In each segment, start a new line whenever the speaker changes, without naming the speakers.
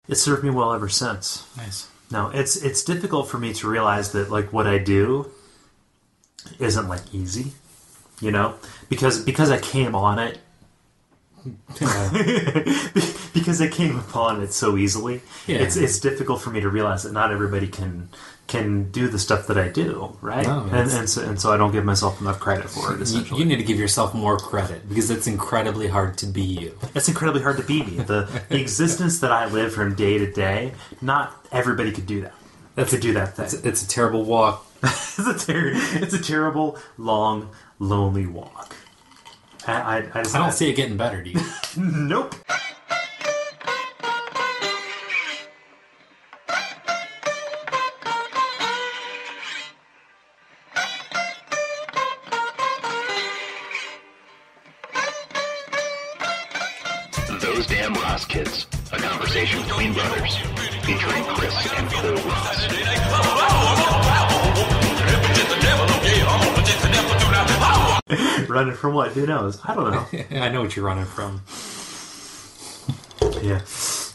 It served me well ever since.
Nice.
No, it's difficult for me to realize that like what I do isn't like easy, you know, because I came on it. Because I came upon it so easily. Yeah. It's difficult for me to realize that not everybody can do the stuff that I do, right? No, and so I don't give myself enough credit for it. Essentially,
you need to give yourself more credit because it's incredibly hard to be you.
It's incredibly hard to be me. The existence that I live from day to day, not everybody could do that. Could do that thing.
It's a terrible walk.
It's a terrible, long, lonely walk. I
don't see it getting better, do you?
Nope.
Those Damn Ross Kids, a conversation between brothers, featuring Chris and Cole Ross.
Running from what? Who knows? I don't know.
I know what you're running from.
Yeah.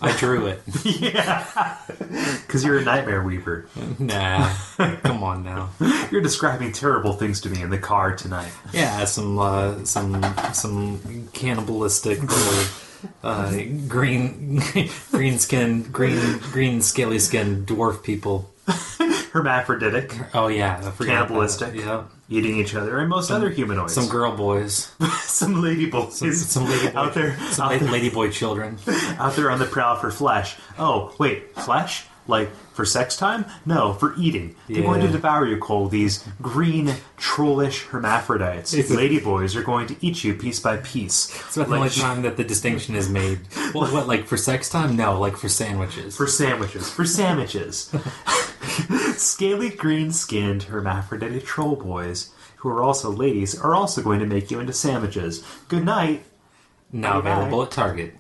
I drew it.
Yeah. Because you're a nightmare weaver.
Nah. Come on now.
You're describing terrible things to me in the car tonight.
Yeah, some cannibalistic little green scaly skinned dwarf people.
Hermaphroditic.
Oh yeah,
cannibalistic.
Yeah,
eating each other, and most other humanoids.
Some girl boys,
some lady boys,
some lady boy,
out there,
lady boy children
out there on the prowl for flesh. Oh wait, flesh? Like for sex time? No, for eating. They're going to devour you, Cole. These green, trollish hermaphrodites. Ladyboys are going to eat you piece by piece.
It's about the only time that the distinction is made. Well, what, like for sex time? No, like for sandwiches.
For sandwiches. Scaly, green-skinned, hermaphroditic troll boys, who are also ladies, are also going to make you into sandwiches. Good night.
Now available at Target.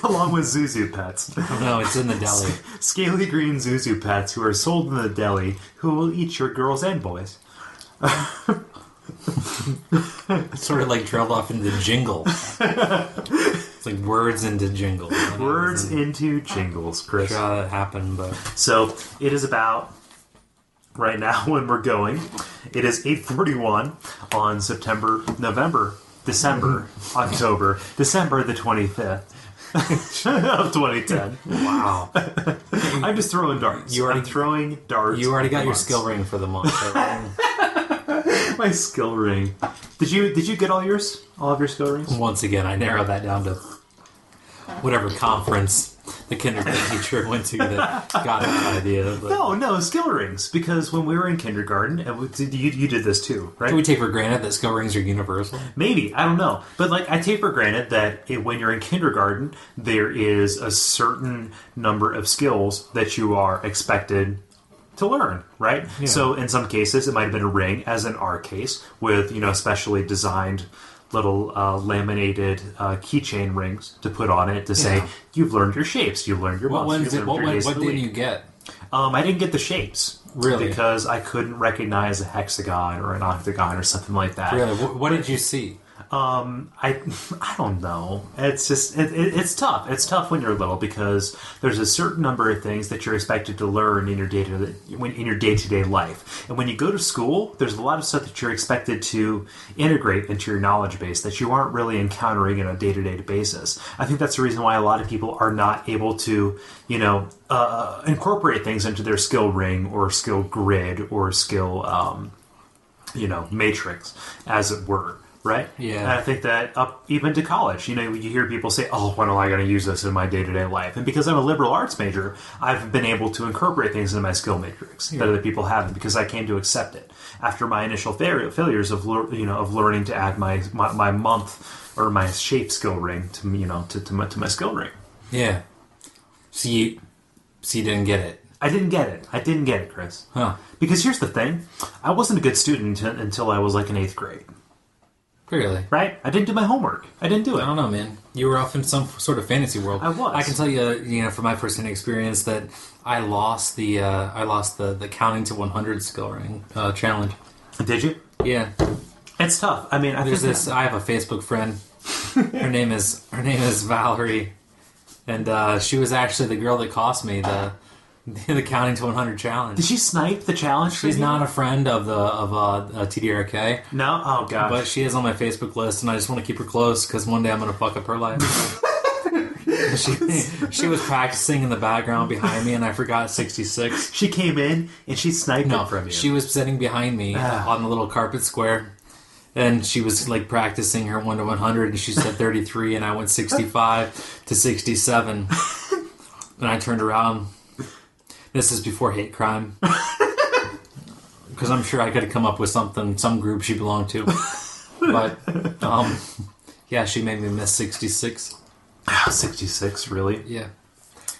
Along with Zuzu pets.
Oh no, it's in the deli.
Scaly green Zuzu pets who are sold in the deli who will eat your girls and boys.
Sort of like trailed off into jingle. It's like words into jingle.
Words into jingles, Chris.
I'm sure that happened, but...
So, it is about... Right now, when we're going, it is 8:41 on October, December the 25th of 2010.
Wow.
I'm just throwing darts. I'm throwing darts.
You already got your skill ring for the month.
My skill ring. Did you get all of your skill rings?
Once again, I narrowed that down to whatever conference the kindergarten teacher went to that got that idea. But...
No, skill rings. Because when we were in kindergarten, and you did this too, right?
Do we take for granted that skill rings are universal?
Maybe. I don't know. But like, I take for granted that when you're in kindergarten, there is a certain number of skills that you are expected to learn, right? Yeah. So in some cases, it might have been a ring, as in our case, with specially designed little laminated keychain rings to put on it to say, you've learned your shapes, you've learned your bumps.
What didn't you get?
I didn't get the shapes.
Really?
Because I couldn't recognize a hexagon or an octagon or something like that.
Really? What did you see?
I don't know. It's just it's tough. It's tough when you're little because there's a certain number of things that you're expected to learn in your day-to-day life. And when you go to school, there's a lot of stuff that you're expected to integrate into your knowledge base that you aren't really encountering on a day-to-day basis. I think that's the reason why a lot of people are not able to, incorporate things into their skill ring or skill grid or skill, matrix, as it were. Right?
Yeah.
And I think that up even to college, you hear people say, oh, when am I going to use this in my day-to-day life? And because I'm a liberal arts major, I've been able to incorporate things into my skill matrix that other people haven't because I came to accept it. After my initial failures of learning to add my month or my shape skill ring to my skill ring.
Yeah. So you didn't get it.
I didn't get it, Chris.
Huh.
Because here's the thing. I wasn't a good student until I was like in 8th grade.
Really?
Right? I didn't do my homework. I didn't do it.
I don't know, man. You were off in some sort of fantasy world.
I was.
I can tell you, from my first-hand experience, that I lost the counting to 100 skill ring challenge.
Did you?
Yeah.
It's tough. I mean,
I have a Facebook friend. Her name is Valerie, And she was actually the girl that cost me the counting to 100 challenge.
Did she snipe the challenge?
She's not a friend of TDRK.
No? Oh, God.
But she is on my Facebook list, and I just want to keep her close because one day I'm going to fuck up her life. She was practicing in the background behind me, and I forgot 66.
She came in, and she sniped it from you.
She was sitting behind me on the little carpet square, and she was like practicing her 1 to 100, and she said 33, and I went 65 to 67. And I turned around. This is before hate crime. Because I'm sure I could have come up with something, some group she belonged to. But, yeah, she made me miss 66.
66, really?
Yeah.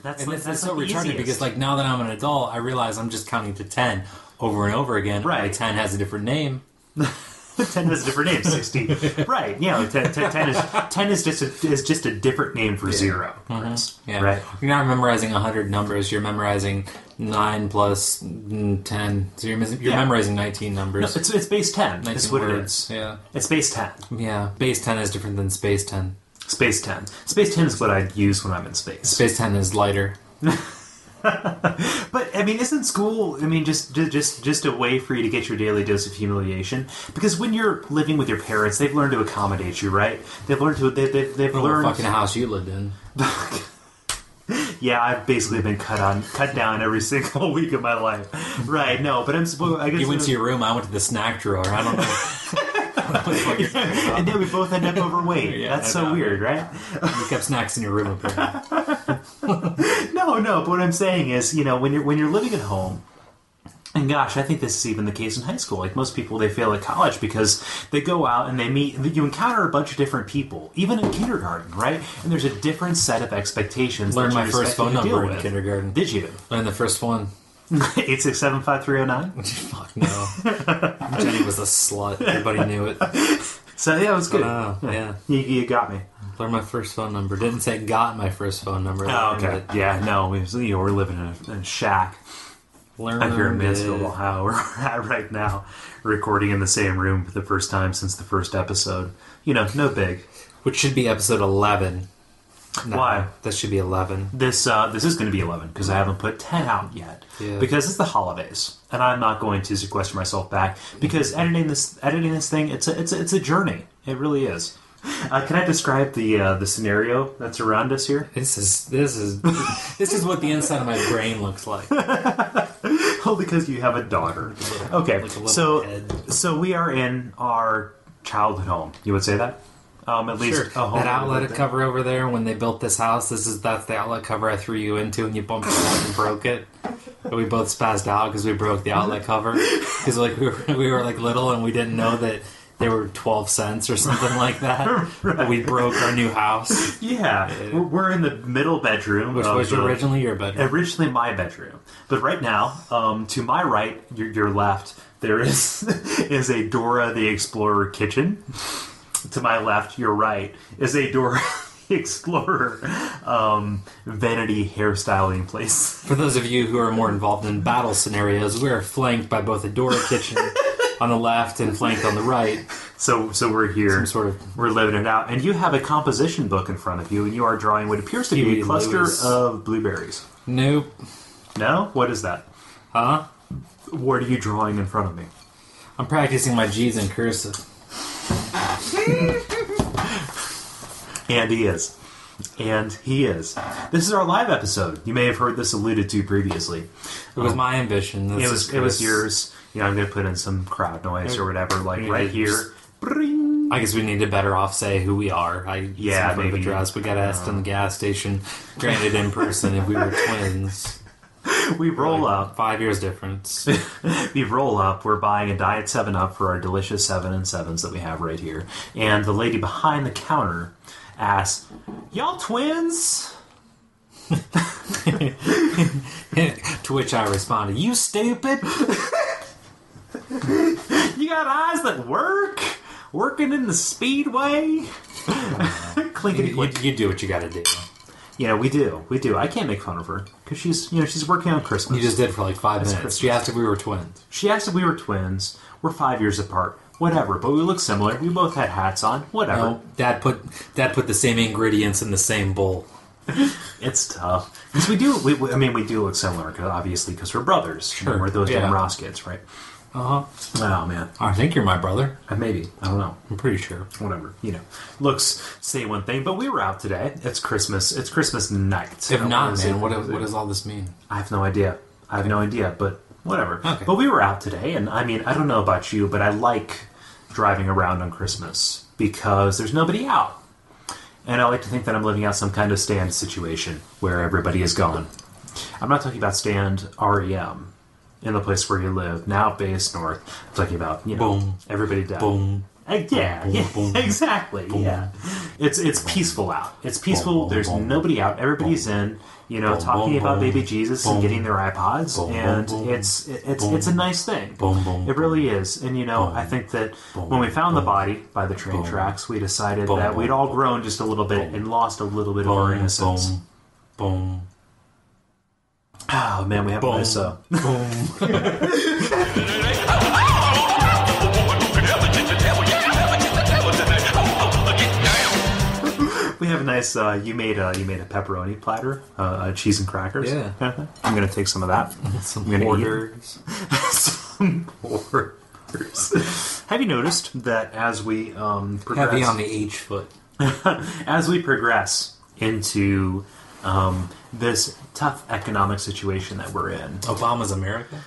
That's
so
like
retarded
easiest.
because, like, now that I'm an adult, I realize I'm just counting to 10 over and over again.
Right.
Like, 10 has a different name.
10 has a different name. 60. Right. Yeah. 10 is just a different name for 0.
Mm-hmm. Yeah.
Right.
You're not memorizing 100 numbers. You're memorizing 9 plus 10. So you're memorizing 19 numbers.
No, it's base 10.
19
That's what
words.
it is.
Yeah.
It's base 10.
Yeah. Base 10 is different than space 10.
Space 10. Space 10 is what I use when I'm in space.
Space 10 is lighter.
But I mean, isn't school? I mean, just a way for you to get your daily dose of humiliation? Because when you're living with your parents, they've learned to accommodate you, right? They've learned to. They've learned.
What fucking house you lived in?
Yeah, I've basically been cut down every single week of my life. Right? No, but I guess
You went to your room. I went to the snack drawer. I don't know.
And then we both end up overweight.
Yeah,
That's so weird, right?
You kept snacks in your room, apparently.
No. But what I'm saying is, when you're living at home, and gosh, I think this is even the case in high school. Like most people, they fail at college because they go out and they meet. You encounter a bunch of different people, even in kindergarten, right? And there's a different set of expectations.
Learned
that
my
you're
first phone
expected to
number
deal
in
with.
kindergarten.
Did you?
Learned the first one.
8675309.
Fuck no. Jenny was a slut. Everybody knew it.
So yeah, it was good.
Yeah.
You got me.
Learned my first phone number. Didn't say got my first phone number.
Oh, okay. Yeah, no, we're living in a shack. I'm here in Mansfield, Ohio. We're at right now, recording in the same room for the first time since the first episode. No big.
Which should be episode 11. No,
Why?
That should be 11.
This is going to be 11 because I haven't put 10 out yet.
Yeah.
Because it's the holidays, and I'm not going to sequester myself back because editing this thing, it's a journey. It really is. Can I describe the scenario that's around us here?
This is what the inside of my brain looks like.
Well, because you have a daughter. Okay,
Like a little head.
so we are in our childhood home. You would say that? At least
Sure.
a home
That outlet
lived in.
cover over there, when they built this house, that's the outlet cover I threw you into, and you bumped it out and broke it. But we both spazzed out because we broke the outlet cover. Because we were like little and we didn't know that they were 12 cents or something like that.
Right.
But we broke our new house.
Yeah, we're in the middle bedroom,
Which was originally your bedroom.
Originally my bedroom, but right now, to my right, your left, there is a Dora the Explorer kitchen. To my left, your right, is a Dora the Explorer vanity hairstyling place.
For those of you who are more involved in battle scenarios, we are flanked by both a Dora kitchen on the left and flanked on the right.
So we're here. We're living it out. And you have a composition book in front of you, and you are drawing what appears to be
Huey
a cluster
Lewis.
of blueberries.
Nope.
No? What is that?
Huh?
What are you drawing in front of me?
I'm practicing my G's in cursive.
And he is. This is our live episode. You may have heard this alluded to previously.
It was my ambition.
It was yours. I'm going to put in some crowd noise or whatever, like right here. Bring.
I guess we need to better off say who we are.
Yeah,
some sort of
maybe.
address. We got asked in the gas station, granted in person, if we were twins.
We roll up.
5 years difference.
We roll up. We're buying a Diet 7-Up for our delicious 7 and 7s that we have right here. And the lady behind the counter asks, "Y'all twins?"
To which I responded, "You stupid."
You got eyes that work? Working in the speedway? Clinkety clink.
You do what you got to do.
Yeah, we do. I can't make fun of her because she's working on Christmas.
You just did for like 5 minutes.
Christmas.
She asked if we were twins.
She asked if we were twins. We're 5 years apart. Whatever, but we look similar. We both had hats on. Whatever.
No, Dad put the same ingredients in the same bowl.
It's tough because we do look similar, obviously, because we're brothers.
Sure.
We're those damn Ross kids, right?
Uh-huh.
Oh man,
I think you're my brother.
Maybe, I don't know.
I'm pretty sure.
Whatever, looks say one thing, but we were out today. It's Christmas. It's Christmas night.
If not, man, what does all this mean?
I have no idea. But whatever.
Okay.
But we were out today, and I don't know about you, but I like driving around on Christmas because there's nobody out. And I like to think that I'm living out some kind of stand situation where everybody is gone. I'm not talking about stand REM in the place where you live, now based north. I'm talking about,
boom,
everybody dead.
Boom.
Boom, exactly. Boom. Yeah. It's peaceful out. It's peaceful.
Boom,
There's
boom,
nobody out. Everybody's in, talking about baby Jesus and getting their iPods, and it's a nice thing. It really is. And I think that when we found the body by the train tracks, we decided that we'd all grown just a little bit and lost a little bit of our innocence.
Boom.
Oh man, we have a nice we have a nice you made a pepperoni platter, cheese and crackers.
Yeah.
I'm gonna take some of that.
Some
borders. Some borders. Have you noticed that as we progress,
heavy on the H foot,
as we progress into this tough economic situation that we're in?
Obama's America.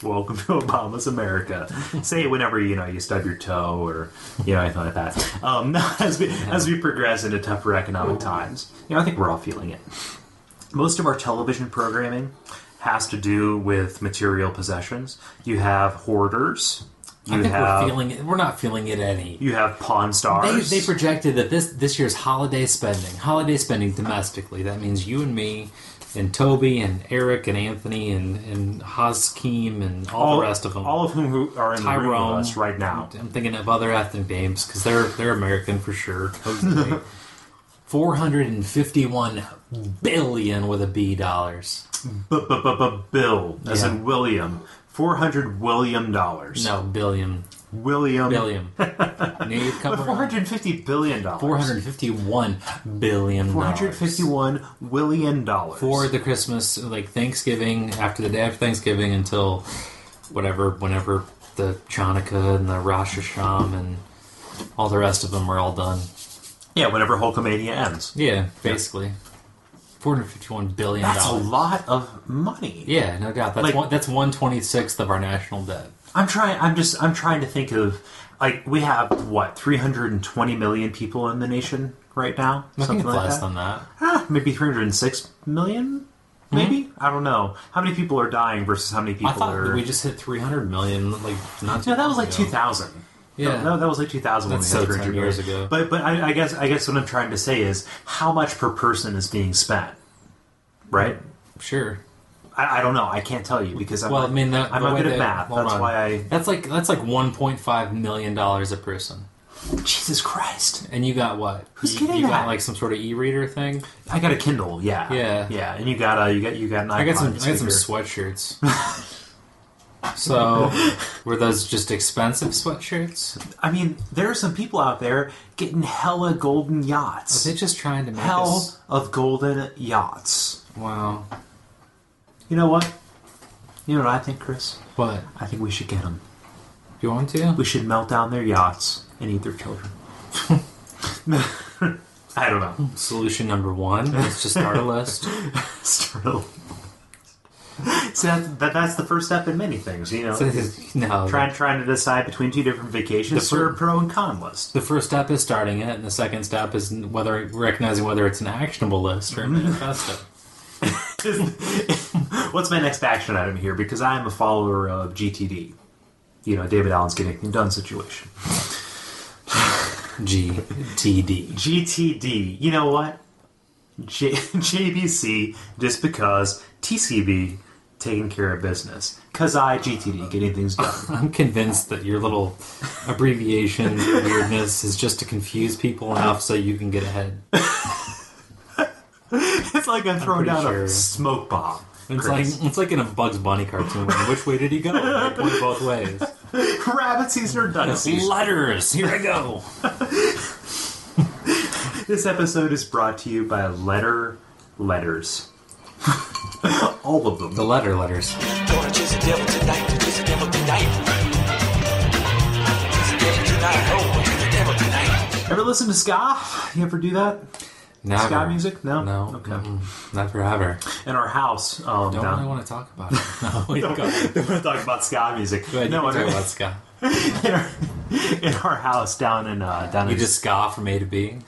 Welcome to Obama's America. Say it whenever you stub your toe or anything like that. As we progress into tougher economic times, I think we're all feeling it. Most of our television programming has to do with material possessions. You have hoarders.
We're feeling it. We're not feeling it any.
You have Pawn Stars.
They projected that this year's holiday spending domestically. That means you and me, and Toby, and Eric, and Anthony, and Hakeem, and all the rest of them.
All of whom who are in the room with us right now.
I'm thinking of other ethnic names because they're American for sure. $451 billion with a B dollars.
Bill, as in William. $400 William.
No, billion.
William.
Billion.
$450 billion.
$451 billion.
$451 billion.
For the Christmas, Thanksgiving, after the day after Thanksgiving until whenever the Chanukah and the Rosh Hashanah and all the rest of them are all done.
Yeah, whenever Hulkamania ends.
Yeah, basically. $451 billion.
That's a lot of money.
Yeah, no doubt. That's 1/26 of our national debt.
I'm trying to think of, we have 320 million people in the nation right now.
I think it's less than that.
Maybe 306 million. Maybe I don't know how many people are dying versus how many people
I thought
are.
We just hit 300 million.
No, that was 2000.
Yeah,
no, that was 2000 when we had 300
years ago.
But I guess what I'm trying to say is how much per person is being spent, right?
Sure.
I don't know. I can't tell you because I'm not good at math.
That's like $1.5 million a person.
Jesus Christ!
And you got what?
Who's getting
you
that?
got some sort of e-reader thing?
I got a Kindle. Yeah. And you got an iPod.
I got some sweatshirts. So, were those just expensive sweatshirts?
I mean, there are some people out there getting hella golden yachts.
Are they just trying to make
of golden yachts?
Wow.
You know what? You know what I think, Chris?
What?
I think we should get them.
You want to?
We should melt down their yachts and eat their children. I don't know.
Solution number 1. Let's just start a list.
So that's the first step in many things,
No.
Trying to decide between two different vacations or a pro and con list.
The first step is starting it, and the second step is recognizing whether it's an actionable list or a manifesto.
What's my next action item here? Because I am a follower of GTD. David Allen's getting anything done situation. GTD. You know what? JBC, just because. TCB, taking care of business. Because GTD, getting things done.
I'm convinced that your little abbreviation weirdness is just to confuse people enough so you can get ahead.
It's like I'm throwing down a smoke bomb.
It's like in a Bugs Bunny cartoon. Which way did he go? They point both ways.
Rabbit season or duck season?
Letters. Here I go.
This episode is brought to you by Letters. All of them.
The letters.
Gonna chase the devil tonight, to chase the devil tonight. Chase the devil tonight, oh, chase the devil tonight.
Ever listen to ska? You ever do that?
Never.
Ska music? No?
No.
Okay.
Never ever.
In our house.
Don't really want to talk about it. No, we
Don't want to talk about ska music.
Go ahead,
no,
you can talk about ska.
in our house down in
You just ska from A to B?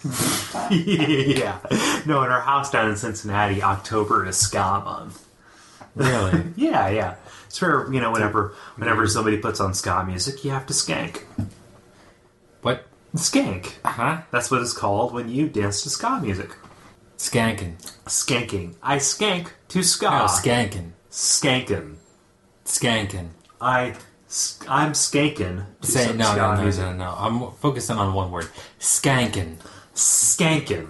yeah. No, in our house down in Cincinnati, October is ska month.
Really?
Yeah. It's where, whenever somebody puts on ska music, you have to skank.
What?
Skank.
Huh?
That's what it's called when you dance to ska music.
Skanking.
Skanking. I skank to ska.
No, skanking.
Skankin'.
Skanking.
I'm skanking to
Say
some
no.
ska music.
I'm focusing on one word. Skanking.
Skankin'.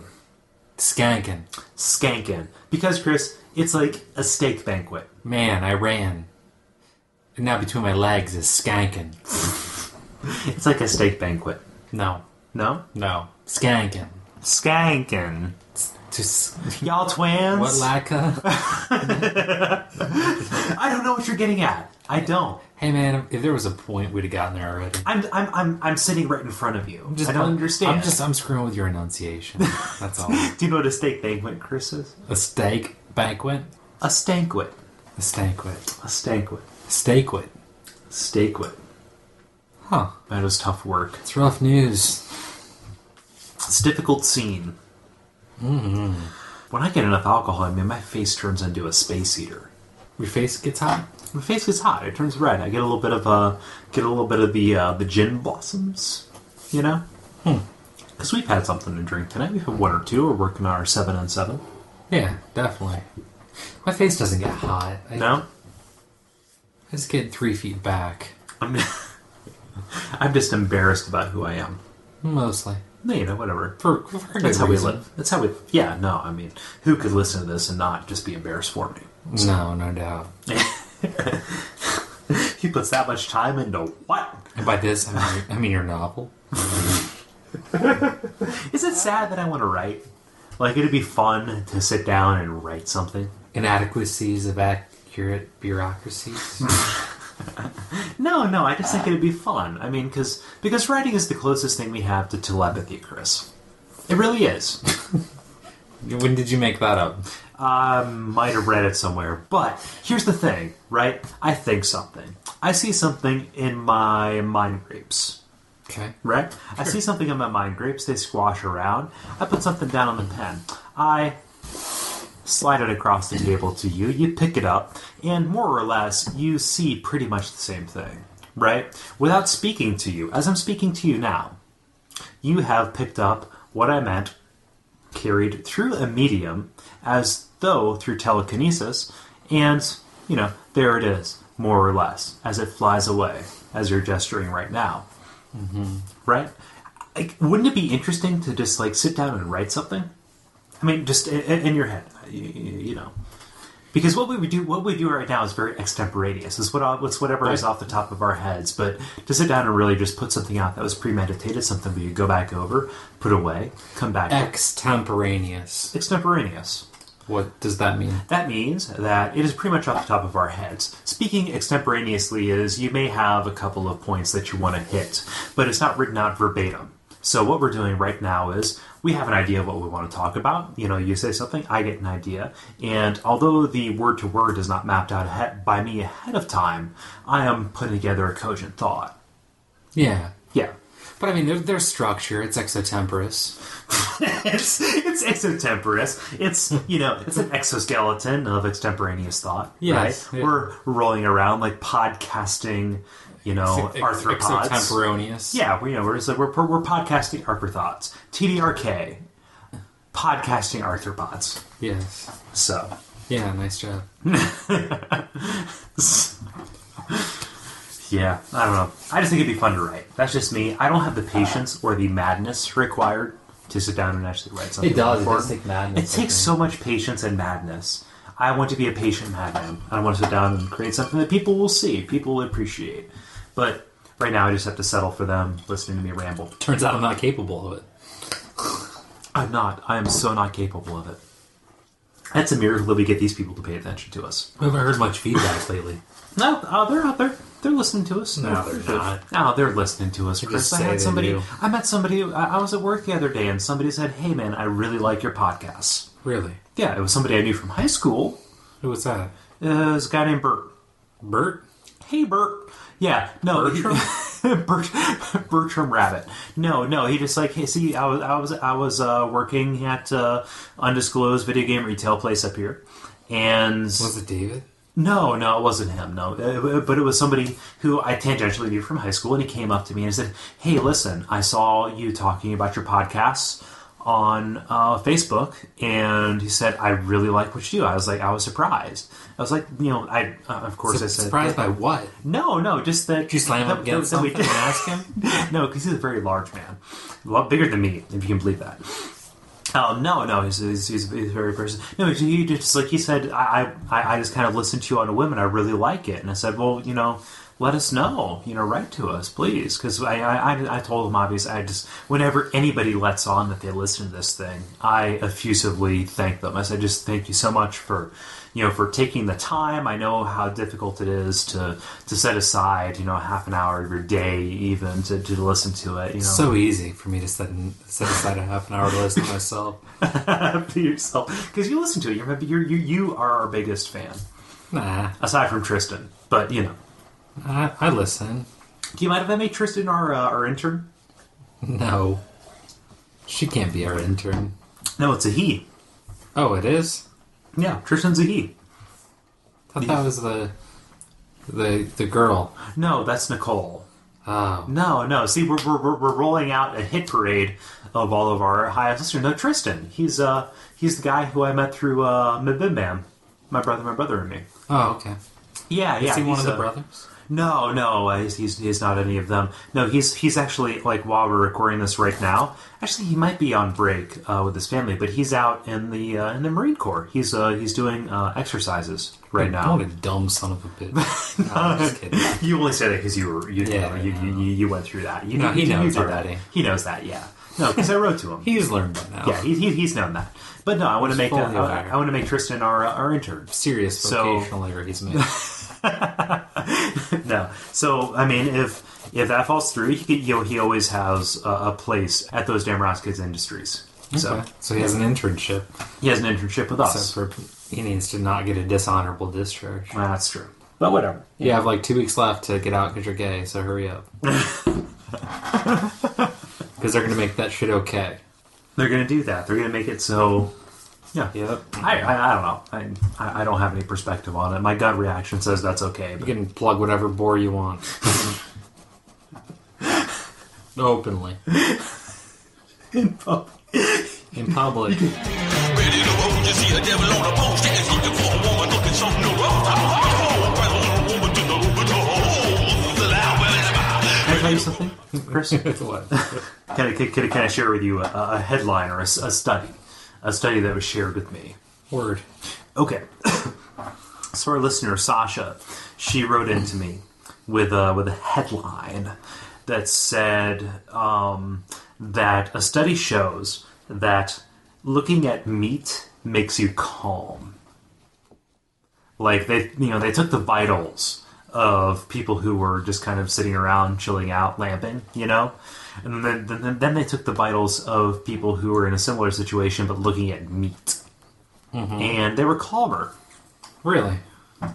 Skanking.
Skankin'. Because, Chris, it's like a steak banquet.
Man, I ran. And now between my legs is skanking.
It's like a steak banquet.
No.
No?
No. Skanking.
Skankin'.
Just
Y'all twins?
what lacka?
I don't know what you're getting at. I don't.
Hey man, if there was a point, we'd have gotten there already.
I'm sitting right in front of you. I don't understand.
I'm screwing with your enunciation. That's all.
Do you know what a steak banquet, Chris, is?
A steak banquet?
A stankwit.
A stankwit.
A stankwit.
Steakwit.
Steakwit.
Huh.
That was tough work.
It's rough news.
It's a difficult scene.
Mm-hmm.
When I get enough alcohol, my face turns into a space heater.
Your face gets hot?
My face gets hot. It turns red. I get a little bit of the gin blossoms, Because we've had something to drink tonight. We've had one or two. We're working on our 7 and 7.
Yeah, definitely. My face doesn't get hot.
No?
I just get 3 feet back.
I'm just embarrassed about who I am.
Mostly.
No, whatever.
For
That's how
reason.
we live. That's how we... Yeah, no, who could listen to this and not just be embarrassed for me?
No, no doubt.
He puts that much time into what?
And by this, I mean your novel.
Is it sad that I want to write? Like, it'd be fun to sit down and write something.
Inadequacies of accurate bureaucracies.
No, I just think it'd be fun. Because writing is the closest thing we have to telepathy, Chris. It really is.
When did you make that up?
Might have read it somewhere. But here's the thing, right? I think something. I see something in my mind grapes.
Okay.
Right? Sure. I see something in my mind grapes. They squash around. I put something down on the pen. I slide it across the table to you. You pick it up. And more or less, you see pretty much the same thing. Right? Without speaking to you, as I'm speaking to you now, you have picked up what I meant, carried through a medium, as though through telekinesis, and, there it is, more or less, as it flies away, as you're gesturing right now. Mm-hmm. Right? Wouldn't it be interesting to just, sit down and write something? Just in your head, Because what we do right now is very extemporaneous. It's whatever is off the top of our heads. But to sit down and really just put something out that was premeditated, something we could go back over, put away, come back.
Extemporaneous.
Extemporaneous.
What does that mean?
That means that it is pretty much off the top of our heads. Speaking extemporaneously is you may have a couple of points that you want to hit, but it's not written out verbatim. So what we're doing right now is we have an idea of what we want to talk about. You say something, I get an idea. And although the word-to-word is not mapped out by me ahead of time, I am putting together a cogent thought.
Yeah.
Yeah.
But there's structure. It's exotemporous.
it's exotemporous. It's, it's an exoskeleton of extemporaneous thought.
Yes.
Right?
Yeah.
We're rolling around like podcasting, arthropods.
Exotemporaneous.
Yeah, we're podcasting arthropods. TDRK. Podcasting arthropods.
Yes.
So.
Yeah, nice job.
Yeah, I don't know. I just think it'd be fun to write. That's just me. I don't have the patience or the madness required to sit down and actually write something.
It does take madness.
It takes so much patience and madness. I want to be a patient madman. I want to sit down and create something that people will see, people will appreciate. But right now I just have to settle for them listening to me ramble.
Turns out I'm not capable of it.
I'm not. I am so not capable of it. That's a miracle that we get these people to pay attention to us.
We haven't heard much feedback lately.
No, they're out there. They're listening to us.
No, they're not.
No, they're listening to us.
They
Chris,
just
I
say they do.
met somebody. I was at work the other day, and somebody said, "Hey, man, I really like your podcasts."
Really?
Yeah, it was somebody I knew from high school.
Who was that?
It was a guy named Bert.
Bert?
Hey, Bert. Yeah, no,
Bertram?
Bertram Rabbit. No. He just like, hey, see, I was working at undisclosed video game retail place up here, and
Was it David?
No, it wasn't him. No, but it was somebody who I tangentially knew from high school, and he came up to me and said, "Hey, listen, I saw you talking about your podcasts on Facebook," and he said, "I really like what you do." I was surprised. I was like, of course I said,
Surprised by what?
No, just that.
Did you slam up against something and ask him?
No, because he's a very large man, a lot bigger than me, if you can believe that. No, he's a very person. No, he just like he said. I just kind of listened to you on a whim, and I really like it. And I said, well, let us know. Write to us, please, because I told him obviously. I just whenever anybody lets on that they listen to this thing, I effusively thank them. I said, just thank you so much for taking the time. I know how difficult it is to set aside, half an hour of your day even to listen to it.
It's so easy for me to set aside a half an hour to listen to myself.
To yourself, because you listen to it. You are our biggest fan.
Nah,
aside from Tristan, but
I listen.
Do you mind if I make Tristan our intern?
No, she can't be our intern.
No, it's a he.
Oh, it is.
Yeah, Tristan's a he.
I thought that was the girl.
No, that's Nicole.
Oh.
No. See, we're rolling out a hit parade of all of our highest listeners. No, Tristan. He's the guy who I met through Bim Bam. My brother and me.
Oh, okay.
Yeah.
Is he one of the brothers?
No, he's not any of them. No, he's actually, like, while we're recording this right now, actually he might be on break with his family, but he's out in the Marine Corps. He's doing exercises right now.
What a dumb son of a bitch. No, I'm just kidding.
You only say that because you went through that. He knows already. He knows that, yeah. No, because I wrote to him.
He's learned by now.
Yeah, he's known that. But no, I want to make Tristan our intern.
Serious vocational error he's made.
No. So, I mean, if that falls through, he always has a place at those damn Roskids Industries.
Okay. So he has an internship.
He has an internship with us.
Except for he needs to not get a dishonorable discharge.
That's true. But whatever.
You have like 2 weeks left to get out because you're gay, so hurry up. Because they're going to make that shit okay. They're
going to do that. They're going to make it so... Yeah.
Yep.
I don't know. I don't have any perspective on it. My gut reaction says that's okay. But...
You can plug whatever bore you want. Openly.
In public.
In public.
Ready to roll, you see a devil on a post. He's looking for a woman, looking something to roll.
Can I tell you something, Chris?
What?
Can I share with you a headline or a study? A study that was shared with me.
Word. Okay.
So our listener, Sasha, she wrote into me with a headline that said that a study shows that looking at meat makes you calm. Like they took the vitals of people who were just kind of sitting around, chilling out, lamping, and then they took the vitals of people who were in a similar situation but looking at meat, and they were calmer.
Really?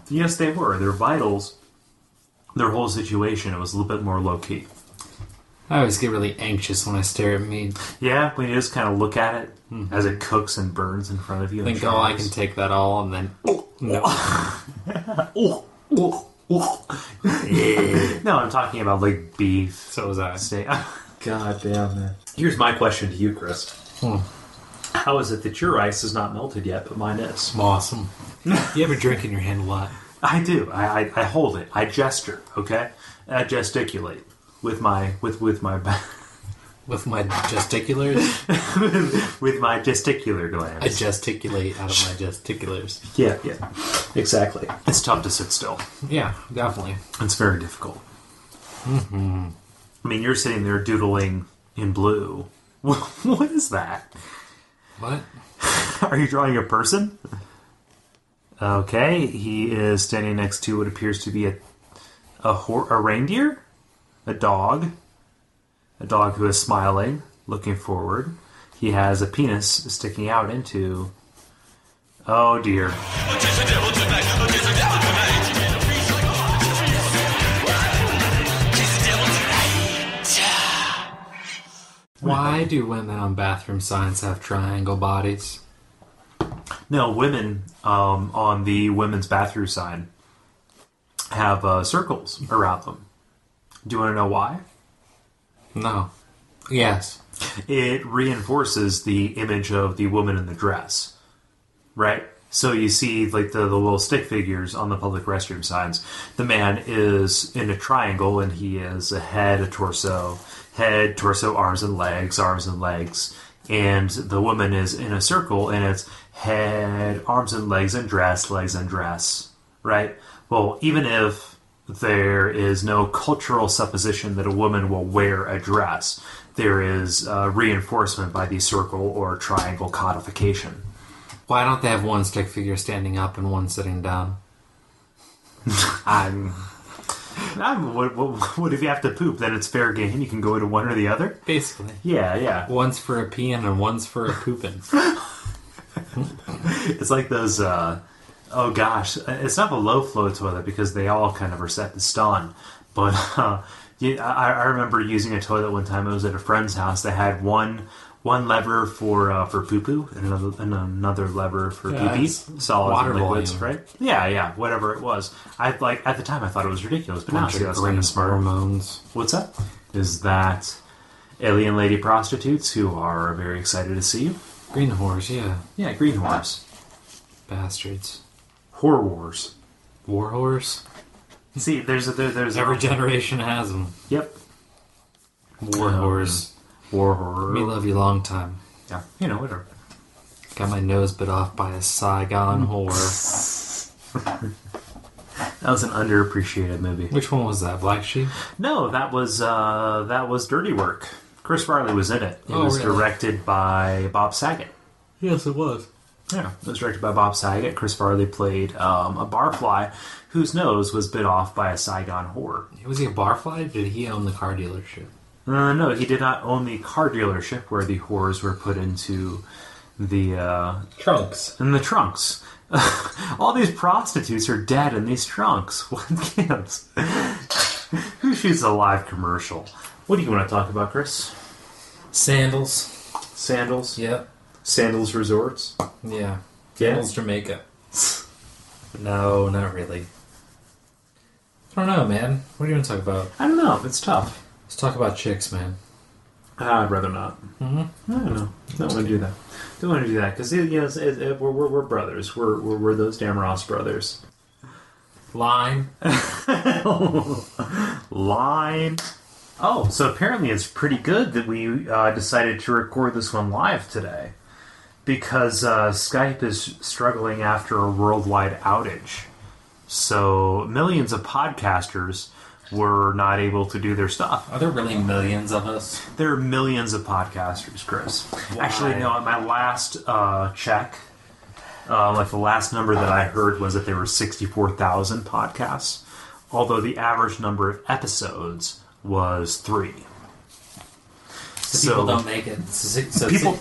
Yes, they were. Their vitals, their whole situation, it was a little bit more low key.
I always get really anxious when I stare at meat.
Yeah, when you just kind of look at it as it cooks and burns in front of you.
Think, I can take that all, and then no.
No, I'm talking about like beef.
So was I.
Steak. God damn, man. Here's my question to you, Chris. How is it that your ice is not melted yet, but mine is?
Awesome. You have a drink in your hand a lot.
I do. I hold it. I gesture. Okay. I gesticulate with my with my
with my gesticulars.
With my gesticular glands.
I gesticulate out of my gesticulars.
Yeah, exactly. It's tough to sit still.
Yeah, definitely.
It's very difficult. I mean, you're sitting there doodling in blue. What is that?
What?
Are you drawing a person? Okay, he is standing next to what appears to be a reindeer? A dog who is smiling, looking forward. He has a penis sticking out into... Oh, dear.
Why do women on bathroom signs have triangle bodies?
No, women on the women's bathroom sign have circles around them. Do you want to know why?
No. Yes.
It reinforces the image of the woman in the dress, right? So you see, like, the little stick figures on the public restroom signs. The man is in a triangle, and he is a head, torso, arms and legs, and the woman is in a circle, and it's head, arms and legs, and dress, right? Well, even if there is no cultural supposition that a woman will wear a dress, there is reinforcement by the circle or triangle codification.
Why don't they have one stick figure standing up and one sitting down?
What if you have to poop? Then it's fair game. You can go to one or the other.
Basically.
Yeah.
One's for a peeing and one's for a pooping.
It's like those, oh gosh, it's not a low flow toilet because they all kind of are set to stun. But I remember using a toilet one time. I was at a friend's house. They had one lever for poo-poo and another lever for pee-pee. Solids and liquids, volume. Right? Yeah, whatever it was. At the time I thought it was ridiculous, but now I see that's kind of smart.
Hormones.
What's that? Is that alien lady prostitutes who are very excited to see you?
Green whores, yeah.
Yeah, green whores.
Bastards.
Whore wars.
War whores?
See, there's
every generation has them.
Yep.
War whores.
War whore.
Me love you long time.
Yeah, whatever.
Got my nose bit off by a Saigon whore.
That was an underappreciated movie.
Which one was that? Black Sheep?
No, that was Dirty Work. Chris Farley was in it. It was really? Directed by Bob Saget.
Yes, it was.
Yeah, it was directed by Bob Saget. Chris Farley played a barfly whose nose was bit off by a Saigon whore.
Was he a barfly? Did he own the car dealership?
No, he did not own the car dealership where the whores were put into the...
trunks.
In the trunks. All these prostitutes are dead in these trunks. What gives? Who shoots a live commercial? What do you want to talk about, Chris?
Sandals.
Sandals?
Yep.
Sandals Resorts?
Yeah. Sandals Jamaica. No, not really. I don't know, man. What do you want to talk about?
I don't know. It's tough.
Let's talk about chicks, man.
I'd rather not.
Mm-hmm.
I don't know. Don't want to do that. Don't want to do that because we're brothers. We're those damn Ross brothers.
Line.
Line. Oh, so apparently it's pretty good that we decided to record this one live today because Skype is struggling after a worldwide outage. So millions of podcasters were not able to do their stuff.
Are there really millions of us?
There are millions of podcasters, Chris.
Why?
Actually, no, at my last check, the last number that I heard was that there were 64,000 podcasts, although the average number of episodes was 3.
So people don't make it. So people,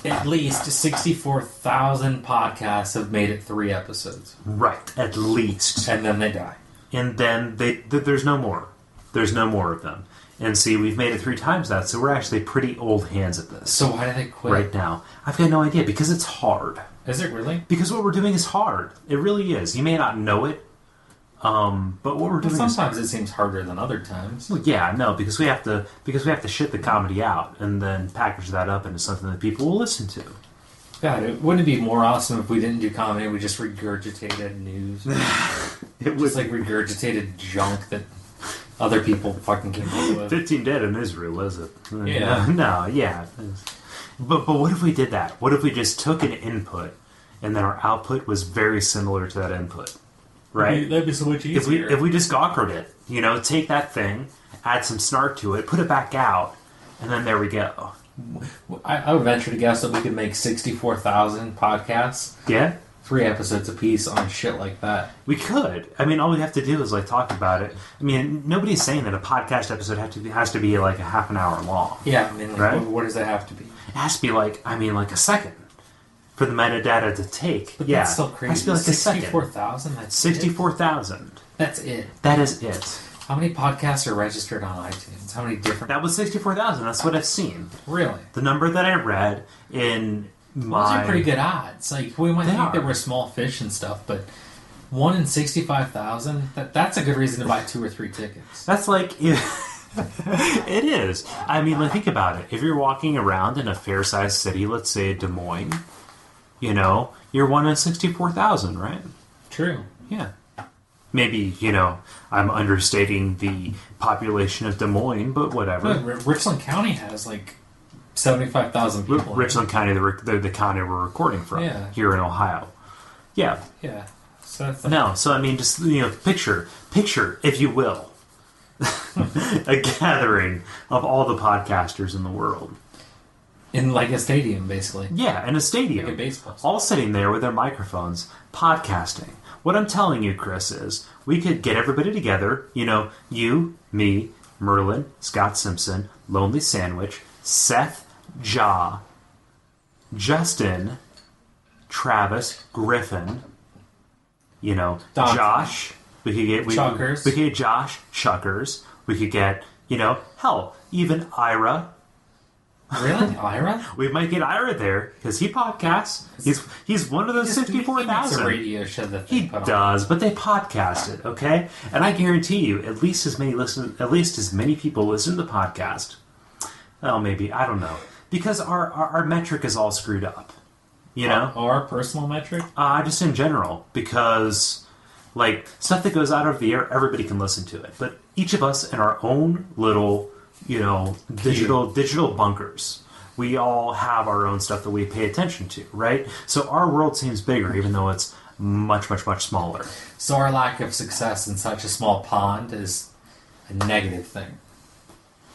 at least 64,000 podcasts have made it 3 episodes.
Right, at least.
And then they die.
And then there's no more. There's no more of them. And see, we've made it 3 times that, so we're actually pretty old hands at this.
So why do they quit?
Right now. I've got no idea, because it's hard.
Is it really?
Because what we're doing is hard. It really is. You may not know it, but what we're doing
sometimes it seems harder than other times.
Well, yeah, no, because we have to shit the comedy out and then package that up into something that people will listen to.
God, wouldn't it be more awesome if we didn't do comedy, we just regurgitated news? It was like regurgitated junk that other people fucking came up with.
15 dead in Israel, is it?
Yeah.
No, yeah. But what if we did that? What if we just took an input and then our output was very similar to that input? Right?
That'd be so much easier.
If we just gawkered it, take that thing, add some snark to it, put it back out, and then there we go.
I would venture to guess that we could make 64,000 podcasts.
Yeah?
3 episodes apiece on shit like that.
We could. I mean, all we have to do is, like, talk about it. I mean, nobody's saying that a podcast episode has to be like a half an hour long.
Yeah, I mean, like,
right?
what does it have to be?
It has to be, like, a second for the metadata to take.
But
yeah.
that's still crazy.
It has to be like a second.
64,000? That's
64,000.
That's it.
That is it.
How many podcasts are registered on iTunes? How many different...
That was 64,000. That's what I've seen.
Really?
The number that I read in my...
Those are pretty good odds. Like, we might think there were small fish and stuff, but 1 in 65,000? That's a good reason to buy 2 or 3 tickets.
That's like... It is. I mean, like, think about it. If you're walking around in a fair-sized city, let's say Des Moines, you know, you're 1 in 64,000, right?
True.
Yeah. Maybe, you know, I'm understating the population of Des Moines, but whatever.
But Richland County has, like, 75,000 people.
Richland County, the county we're recording from, here in Ohio. Yeah.
Yeah. So that's
so I mean, just, you know, picture, if you will, a gathering of all the podcasters in the world.
In, like, a stadium, basically.
Yeah, in a stadium.
Like a baseball stadium.
All sitting there with their microphones, podcasting. What I'm telling you, Chris, is we could get everybody together, you know, you, me, Merlin, Scott Simpson, Lonely Sandwich, Seth, Ja, Justin, Travis, Griffin, you know,
Dante.
Josh. We could get
Chuckers.
We could get Josh Chuckers. We could get, you know, hell, even Ira.
Really? Ira?
We might get Ira there because he podcasts. He's one of those 64,000.
He makes a radio show that they
He does, but they podcast it, okay? And I guarantee you, at least as many people listen to the podcast. Well, maybe, I don't know, because our metric is all screwed up. You know,
our personal metric.
Just in general, because like stuff that goes out of the air, everybody can listen to it, but each of us in our own little, you know, digital bunkers. We all have our own stuff that we pay attention to, right? So our world seems bigger, even though it's much, much, much smaller.
So our lack of success in such a small pond is a negative thing.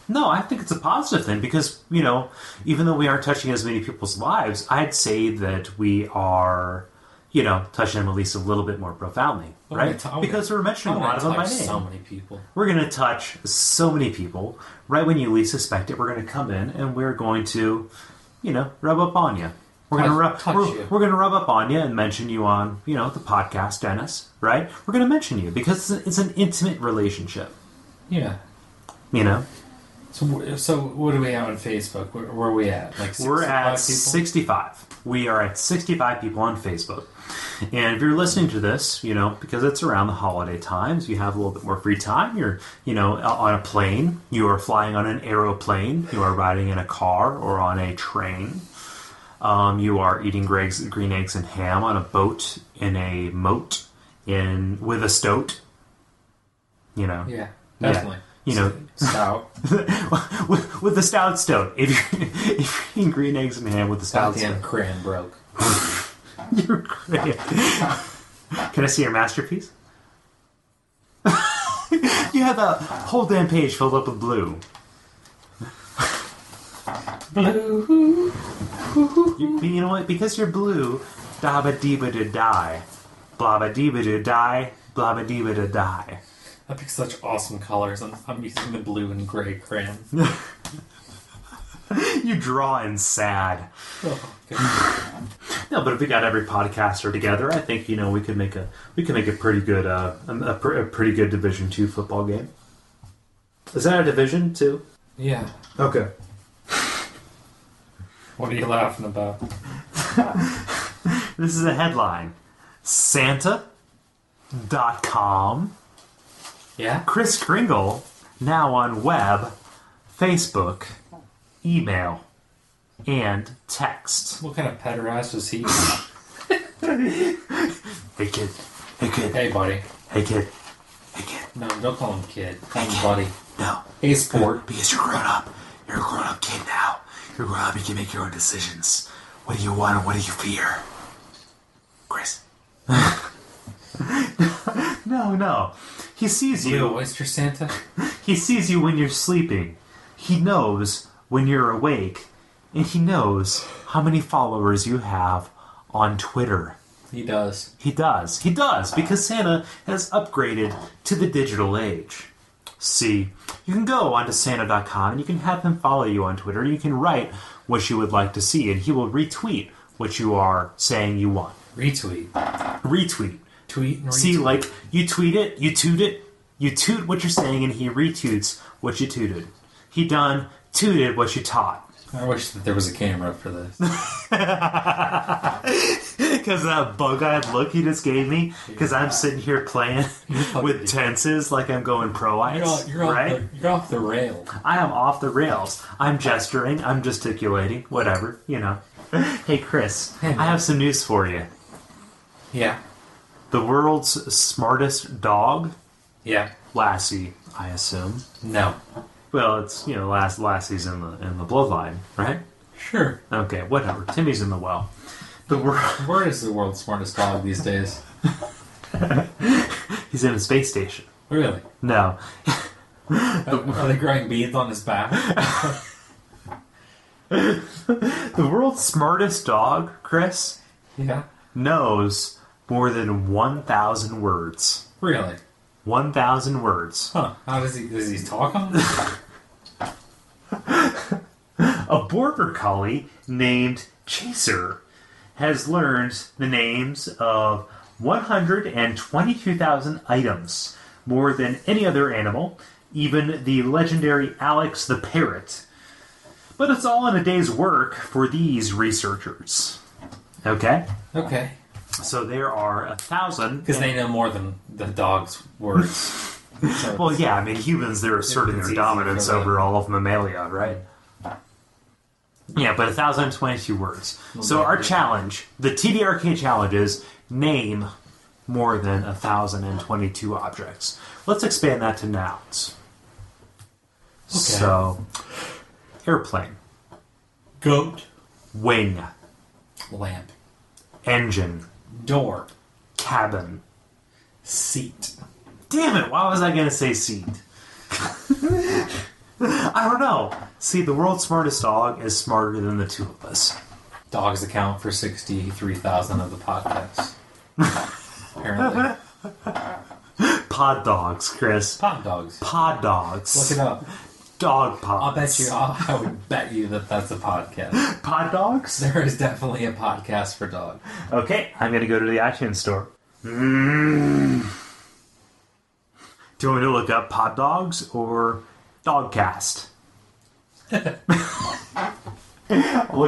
No, I think it's a positive thing because, you know, even though we aren't touching as many people's lives, I'd say that we are, you know, touching them at least a little bit more profoundly, right? Because we're mentioning a lot of them by name.
So many people.
We're going to touch so many people. Right when you least suspect it, we're going to come in and we're going to, you know, rub up on you. We're going to rub up on you and mention you on, you know, the podcast, Dennis, right? We're going to mention you because it's an intimate relationship.
Yeah.
You know?
So what do we have on Facebook? Where are we at? Like 65
we're at
people?
65. We are at 65 people on Facebook. And if you're listening to this, you know, because it's around the holiday times, you have a little bit more free time. You're, you know, on a plane. You are flying on an aeroplane. You are riding in a car or on a train. You are eating green eggs and ham on a boat in a moat with a stoat. You know.
Yeah, definitely.
Yeah. You know,
stout
with the stout stoat. If you're eating green eggs and ham with the stout
stoat, crayon broke.
Your crayon. Can I see your masterpiece? You have the whole damn page filled up with blue.
Blue.
You know what? Because you're blue, dabba deeba da die, blabba deeba da die, blabba deeba da die.
I picked such awesome colors. I'm using the blue and gray crayon.
You draw in sad.
Oh,
no, but if we got every podcaster together, I think, you know, we could make a pretty good a pretty good Division II football game. Is that a Division II?
Yeah.
Okay.
What are you laughing about?
This is a headline. Santa.com.
Yeah?
Chris Kringle, now on web, Facebook, email, and text.
What kind of pederast was he?
Hey, kid. Hey, kid.
Hey, buddy.
Hey, kid. Hey, kid.
No, don't call him kid. Call him buddy.
No.
Hey, sport.
Because you're grown up. You're a grown-up kid now. You're grown up. You can make your own decisions. What do you want and what do you fear? Chris. No. He sees you.
Blue Oyster Santa?
He sees you when you're sleeping. He knows when you're awake. And he knows how many followers you have on Twitter.
He does.
He does, because Santa has upgraded to the digital age. See, you can go onto Santa.com and you can have him follow you on Twitter. You can write what you would like to see, and he will retweet what you are saying you want.
Retweet.
Tweet and retweet.
See,
like, you tweet it, you toot what you're saying, and he retweets what you tooted. He done tooted what you taught.
I wish that there was a camera for this.
Because that bug-eyed look he just gave me, because I'm sitting here playing with tenses like I'm going pro ice.
You're off the rail.
I am off the rails. I'm gesturing, I'm gesticulating, whatever, you know. Hey, Chris, I have some news for you.
Yeah.
The world's smartest dog?
Yeah.
Lassie, I assume.
No.
Well, it's, Lassie's in the bloodline, right?
Sure.
Okay, whatever. Timmy's in the well.
Where is the world's smartest dog these days?
He's in a space station.
Really?
No.
Are they growing beads on his back?
The world's smartest dog, Chris, knows more than 1,000 words.
Really?
1,000 words.
Huh. How does he talk on them?
A border collie named Chaser has learned the names of 122,000 items, more than any other animal, even the legendary Alex the parrot. But it's all in a day's work for these researchers. Okay?
Okay.
So there are 1,000...
Because they know more than the dog's words. So
well, yeah, I mean, humans, they're asserting their dominance over all of mammalia, right? Yeah, but 1,022 words. So our challenge, the TDRK challenge is name more than 1,022 objects. Let's expand that to nouns. Okay. So, airplane.
Goat.
Wing.
Lamp.
Engine.
Door.
Cabin.
Seat.
Damn it, why was I going to say seat? I don't know. See, the world's smartest dog is smarter than the two of us.
Dogs account for 63,000 of the podcasts. Apparently.
PodDogs, Chris.
PodDogs.
PodDogs.
Look it up.
Dog pods.
I would bet you that that's a podcast.
PodDogs?
There is definitely a podcast for dogs.
Okay, I'm going to go to the iTunes store. Do you want me to look up PodDogs or Dogcast? Look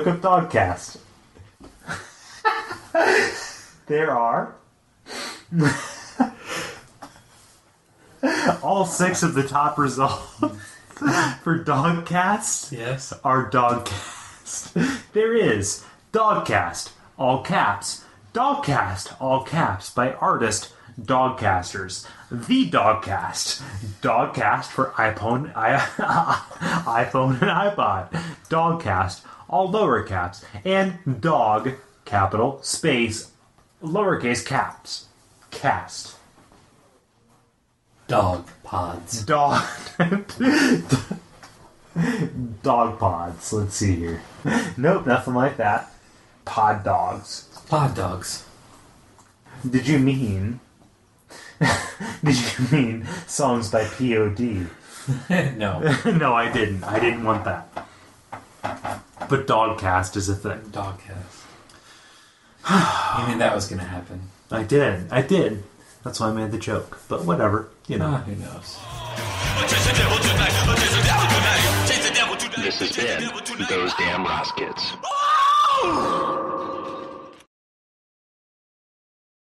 up Dogcast. There are all 6 of the top results for Dogcast.
Yes.
Are Dogcast. There is Dogcast, all caps. Dogcast, all caps, by artist Dogcasters. The Dogcast. Dogcast for iPhone, iPhone and iPod. Dogcast, all lower caps. And dog, capital, space, lowercase caps. Cast.
Dog pods.
Dog pods. Let's see here. Nope, nothing like that. PodDogs.
PodDogs.
Did you mean songs by POD?
No.
No, I didn't. I didn't want that. But Dogcast is a thing.
Dogcast. You knew that was going to happen.
I did. That's why I made the joke. But whatever, you know.
Who knows?
This has been Those Damn Ross Kids.